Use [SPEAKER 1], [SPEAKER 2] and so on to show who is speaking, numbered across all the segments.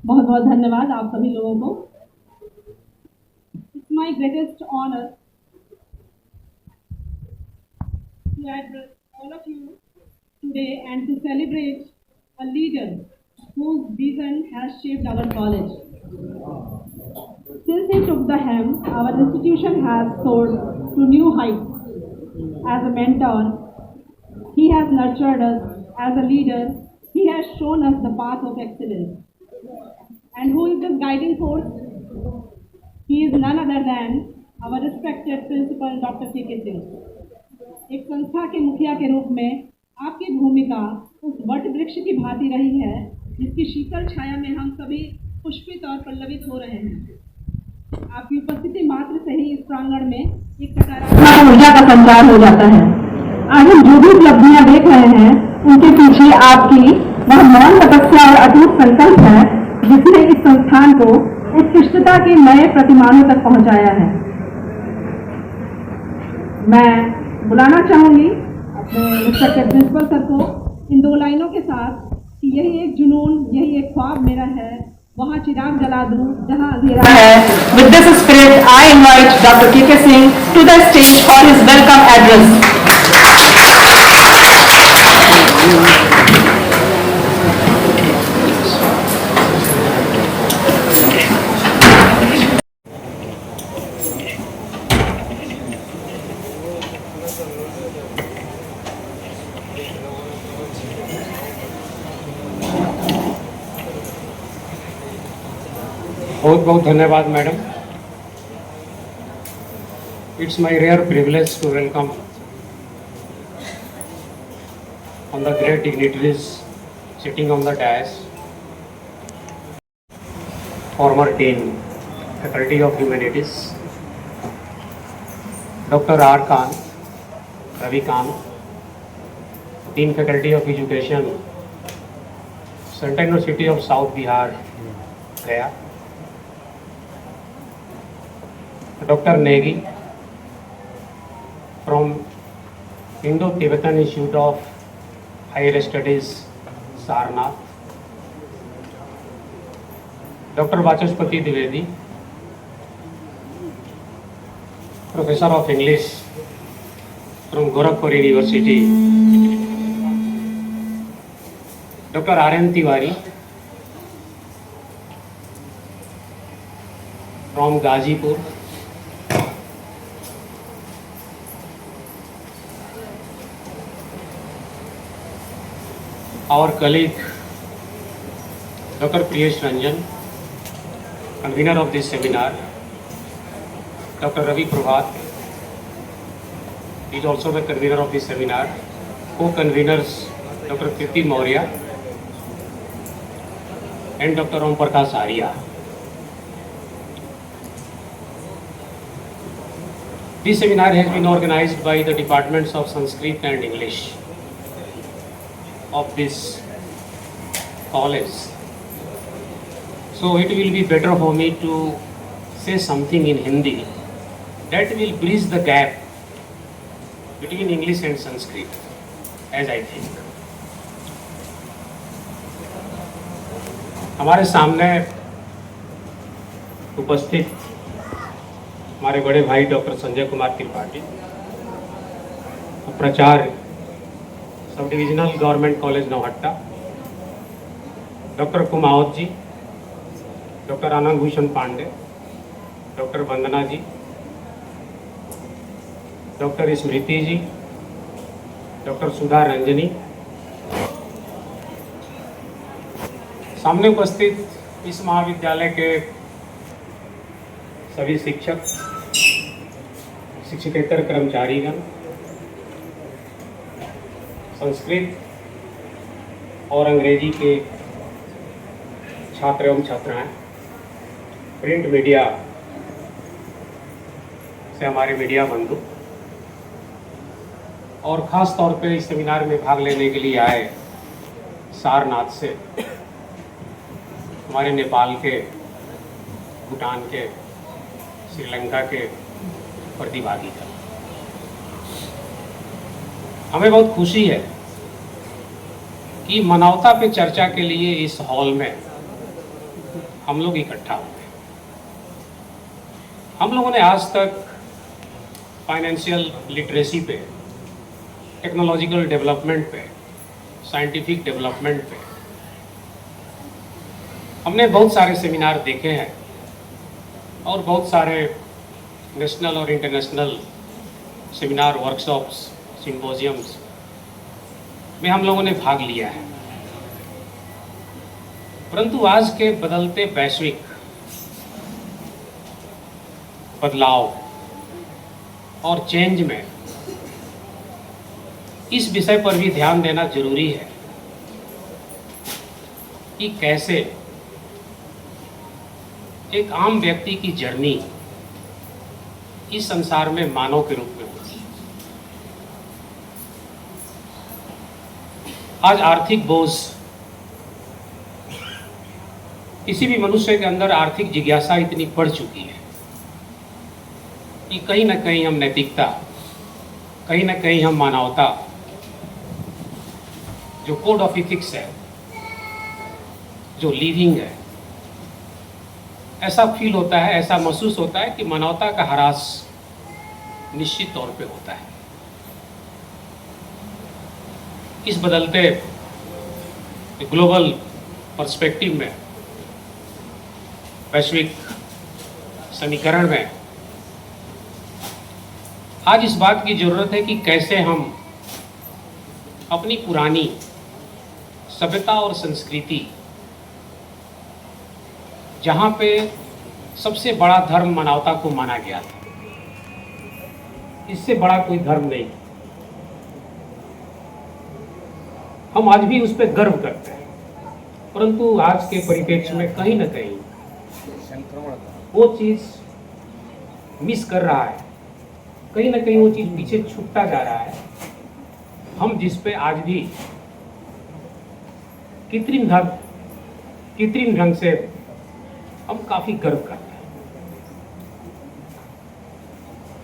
[SPEAKER 1] बहुत बहुत धन्यवाद आप सभी लोगों को। It's my greatest honour to address all of you today and to celebrate a leader whose vision has shaped our college. Since he took the helm, our institution has soared to new heights. As a mentor, he has nurtured us. As a leader, he has shown us the path of excellence. And who is this guiding force? He is none other than our respected principal Dr. K.K. Singh. एक संस्था के मुखिया के रूप में आपकी भूमिका उस वट वृक्ष की भांति रही है जिसकी शीतल छाया में हम सभी पुष्पित और पल्लवित हो रहे हैं। आपकी उपस्थिति मात्र से ही इस प्रांगण में एक सकारात्मक ऊर्जा का संचार हो जाता है। आज हम जो भी उपलब्धियां देख रहे हैं उनके पीछे आपकी वह मौन तपस्या और अटूट संकल्प है जिसने इस संस्थान को उत्कृष्टता के नए प्रतिमानों तक पहुंचाया है। मैं बुलाना चाहूंगी अपने रिस्पेक्टेड प्रिंसिपल सर को इन दो लाइनों के साथ कि यही एक जुनून, यही एक ख्वाब मेरा है, वहाँ चिराग जला दूं जहाँ अंधेरा है। With this spirit, I invite Dr. K.K. Singh to the stage for his welcome address.
[SPEAKER 2] बहुत बहुत धन्यवाद madam. It's my rare privilege to welcome on the great dignitaries sitting on the dais, former dean faculty of humanities doctor R Khan, Ravi Kant, dean faculty of education central university of south Bihar Gaya, Dr. Negi from Indo-Tibetan Institute of Higher Studies, Sarnath, Dr. Vachaspati Dwivedi, Professor of English from Gorakhpur University, Dr. R.N. Tiwari from Gazipur, our colleague Dr. Priyesh Ranjan, convener of this seminar, Dr. Ravi Prabhat is also the convener of this seminar, co-conveners Dr. Kirti Maurya and Dr. Om Prakash Arya. This seminar has been organized by the departments of Sanskrit and English of this college. So it will be better for me to say something in Hindi that will bridge the gap between English and Sanskrit, as I think. हमारे सामने उपस्थित हमारे बड़े भाई doctor Sanjay Kumar Tripathi, प्राचार्य sub divisional government college Nauhatta, doctor Kumawat ji, doctor Anand Bhushan Pandey, doctor Vandana ji, doctor Smriti ji, doctor Sudha Ranjani, सामने उपस्थित इस महाविद्यालय के सभी शिक्षक, शिक्षकेतर कर्मचारीगण, संस्कृत और अंग्रेजी के छात्र एवं छात्राएं, प्रिंट मीडिया से हमारे मीडिया बंधु और ख़ास तौर पे इस सेमिनार में भाग लेने के लिए आए सारनाथ से हमारे नेपाल के, भूटान के, श्रीलंका के प्रतिभागी थे। हमें बहुत खुशी है कि मानवता पे चर्चा के लिए इस हॉल में हम लोग इकट्ठा हुए। हम लोगों ने आज तक फाइनेंशियल लिटरेसी पे, टेक्नोलॉजिकल डेवलपमेंट पे, साइंटिफिक डेवलपमेंट पे हमने बहुत सारे सेमिनार देखे हैं और बहुत सारे नेशनल और इंटरनेशनल सेमिनार, वर्कशॉप्स, सिम्पोजियम्स में हम लोगों ने भाग लिया है। परंतु आज के बदलते वैश्विक बदलाव और चेंज में इस विषय पर भी ध्यान देना जरूरी है कि कैसे एक आम व्यक्ति की जर्नी इस संसार में मानव के रूप में होती है। आज आर्थिक बोझ, किसी भी मनुष्य के अंदर आर्थिक जिज्ञासा इतनी बढ़ चुकी है कि कहीं ना कहीं हम नैतिकता, कहीं ना कहीं हम मानवता, जो कोड ऑफ इथिक्स है, जो लिविंग है, ऐसा फील होता है, ऐसा महसूस होता है कि मानवता का ह्रास निश्चित तौर पे होता है। इस बदलते ग्लोबल पर्सपेक्टिव में, वैश्विक समीकरण में आज इस बात की जरूरत है कि कैसे हम अपनी पुरानी सभ्यता और संस्कृति, जहाँ पे सबसे बड़ा धर्म मानवता को माना गया था, इससे बड़ा कोई धर्म नहीं, हम आज भी उस पर गर्व करते हैं। परंतु आज के परिप्रेक्ष्य में कहीं ना कहीं वो चीज़ मिस कर रहा है, कहीं ना कहीं वो चीज़ पीछे छूटता जा रहा है। हम जिस पे आज भी कृत्रिम ढंग से हम काफ़ी गर्व करते हैं।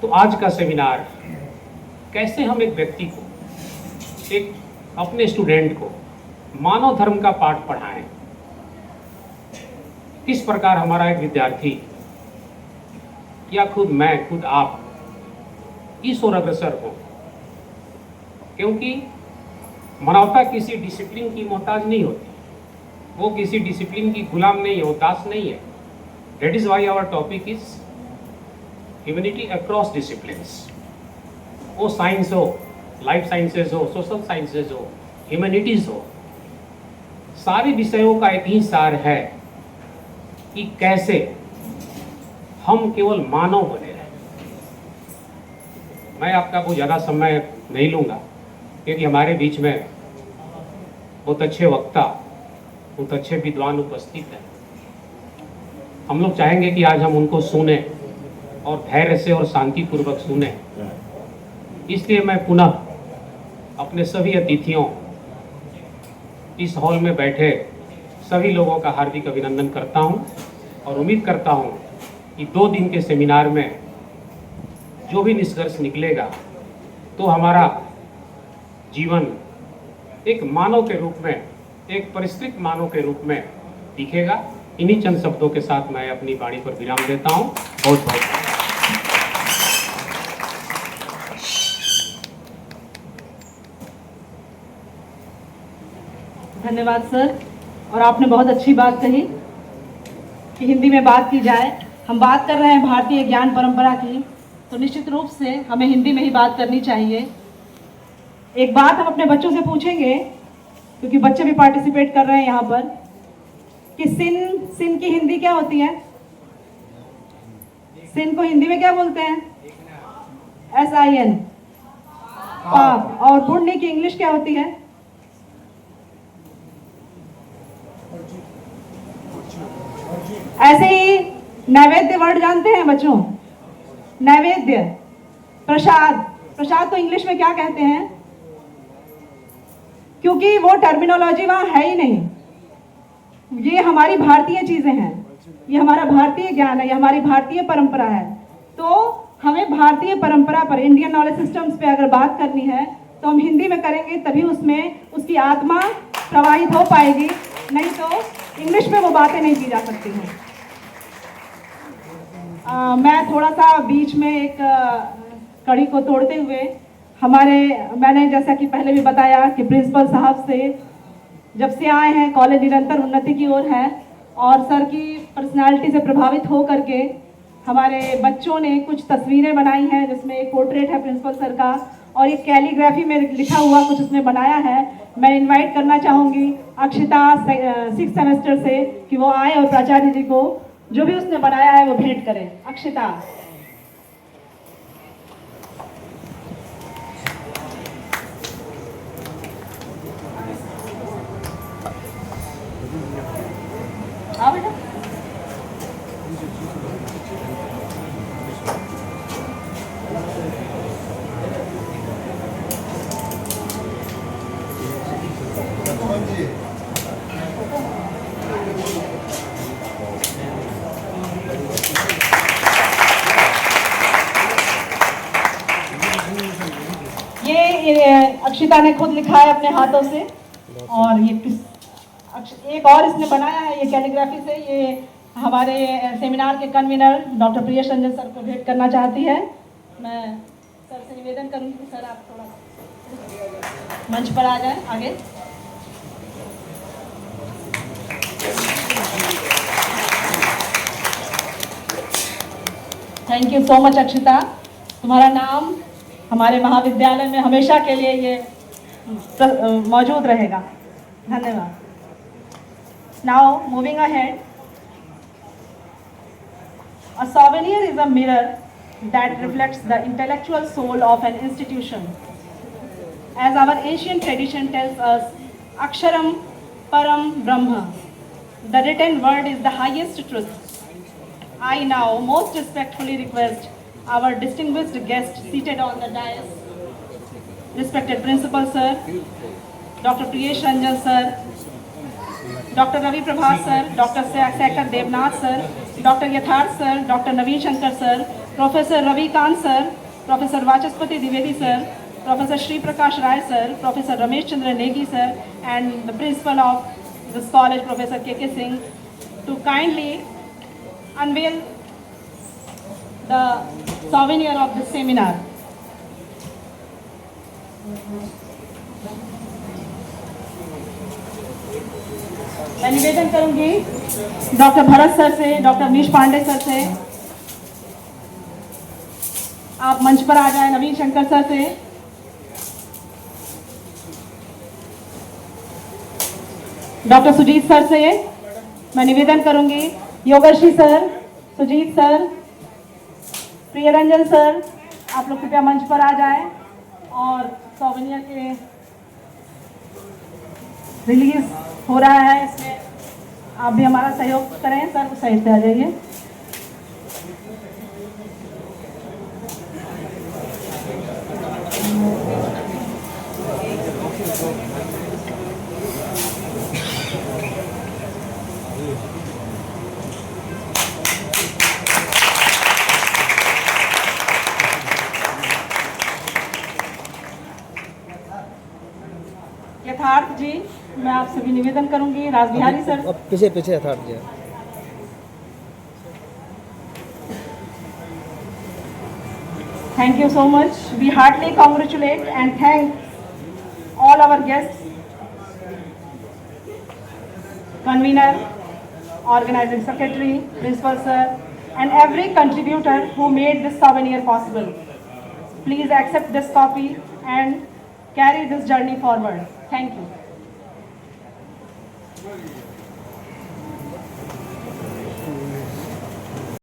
[SPEAKER 2] तो आज का सेमिनार, कैसे हम एक व्यक्ति को, एक अपने स्टूडेंट को मानव धर्म का पाठ पढ़ाएं, किस प्रकार हमारा एक विद्यार्थी या खुद आप इस ओर अग्रसर हो, क्योंकि मानवता किसी डिसिप्लिन की मोहताज नहीं होती, वो किसी डिसिप्लिन की गुलाम नहीं है, वो दास नहीं है। That is why our topic is humanity across disciplines. वो साइंस हो, लाइफ साइंसेज हो, सोशल साइंसेज हो, ह्यूमैनिटीज हो, सारे विषयों का एक ही सार है कि कैसे हम केवल मानव बने रहें। मैं आपका बहुत ज़्यादा समय नहीं लूँगा क्योंकि हमारे बीच में बहुत अच्छे वक्ता, बहुत अच्छे विद्वान उपस्थित हैं। हम लोग चाहेंगे कि आज हम उनको सुने और धैर्य से और शांतिपूर्वक सुने। इसलिए मैं पुनः अपने सभी अतिथियों, इस हॉल में बैठे सभी लोगों का हार्दिक अभिनंदन करता हूं और उम्मीद करता हूं कि 2 दिन के सेमिनार में जो भी निष्कर्ष निकलेगा तो हमारा जीवन एक मानव के रूप में, एक परिष्कृत मानव के रूप में दिखेगा। इन्हीं चंद शब्दों के साथ मैं अपनी वाणी पर विराम देता हूं। बहुत बहुत
[SPEAKER 1] धन्यवाद सर। और आपने बहुत अच्छी बात कही कि हिंदी में बात की जाए। हम बात कर रहे हैं भारतीय ज्ञान परंपरा की, तो निश्चित रूप से हमें हिंदी में ही बात करनी चाहिए। एक बात हम अपने बच्चों से पूछेंगे, क्योंकि बच्चे भी पार्टिसिपेट कर रहे हैं यहाँ पर, कि सिन की हिंदी क्या होती है? सिन को हिंदी में क्या बोलते हैं? SIN, पाप। और पुण्य की इंग्लिश क्या होती है? ऐसे ही नैवेद्य वर्ड जानते हैं बच्चों? नैवेद्य, प्रसाद। प्रसाद को इंग्लिश में क्या कहते हैं? क्योंकि वो टर्मिनोलॉजी वहाँ है ही नहीं। ये हमारी भारतीय चीजें हैं, ये हमारा भारतीय ज्ञान है, ये हमारी भारतीय परंपरा है। तो हमें भारतीय परंपरा पर, इंडियन नॉलेज सिस्टम्स पे अगर बात करनी है तो हम हिंदी में करेंगे, तभी उसमें उसकी आत्मा प्रवाहित हो पाएगी। नहीं तो इंग्लिश में वो बातें नहीं की जा सकती हैं। मैं थोड़ा सा बीच में एक कड़ी को तोड़ते हुए मैंने जैसा कि पहले भी बताया कि प्रिंसिपल साहब से जब से आए हैं कॉलेज निरंतर उन्नति की ओर है, और सर की पर्सनालिटी से प्रभावित हो करके हमारे बच्चों ने कुछ तस्वीरें बनाई हैं, जिसमें एक पोर्ट्रेट है प्रिंसिपल सर का और एक कैलीग्राफी में लिखा हुआ कुछ उसमें बनाया है। मैं इनवाइट करना चाहूँगी अक्षिता 6th सेमेस्टर से कि वो आए और प्राचार्य जी को जो भी उसने बनाया है वो भेंट करें। अक्षिता। आओ बेटा। ये अक्षिता ने खुद लिखा है अपने हाथों से, और ये एक और इसने बनाया है ये कैलीग्राफी से। ये हमारे सेमिनार के convener doctor Priyesh Ranjan sir को भेंट करना चाहती है। मैं सर से निवेदन करूंगी कि सर आप थोड़ा मंच पर आ जाएं आगे। Thank you so much Akshita, तुम्हारा नाम हमारे महाविद्यालय में हमेशा के लिए ये मौजूद रहेगा। धन्यवाद। Now moving ahead, a souvenir is a mirror that reflects the intellectual soul of an institution. As our ancient tradition tells us, Aksharam Param Brahma, the written word is the highest truth. I now most respectfully request our distinguished guest seated on the dais, respected Principal Sir, Dr. Priyesh Ranjan Sir, Dr. Ravi Prabhat Sir, Dr. Sekhar Devnath Sir, Dr. Yatharth Sir, Dr. Naveen Shankar Sir, Professor Ravi Kant Sir, Professor Vachaspati Dwivedi Sir, Professor Shri Prakash Rai Sir, Professor Ramesh Chandra Negi Sir, and the Principal of this college, Professor K.K. Singh, to kindly unveil the souvenir of this seminar. मैं निवेदन करूंगी doctor Bharat sir से, doctor Amish Pandey sir से, आप मंच पर आ जाएं। नवीन शंकर सर से, डॉक्टर सुजीत सर से मैं निवेदन करूंगी। Yogshri sir, Sujit sir, Priyaranjan sir, आप लोग कृपया मंच पर आ जाएं और सौवेनियर के रिलीज हो रहा है, इसमें आप भी हमारा सहयोग करें। सर उस साइड से आ जाइए। यथार्थ जी, मैं आपसे भी निवेदन करूंगी। राजबिहारी सर,
[SPEAKER 3] पीछे पीछे यथार्थ जी।
[SPEAKER 1] Thank you so much. We heartily congratulate and thank all our guests, convener, organizing secretary, principal sir, and every contributor who made this souvenir possible. Please accept this copy and carry this journey forward. Thank you.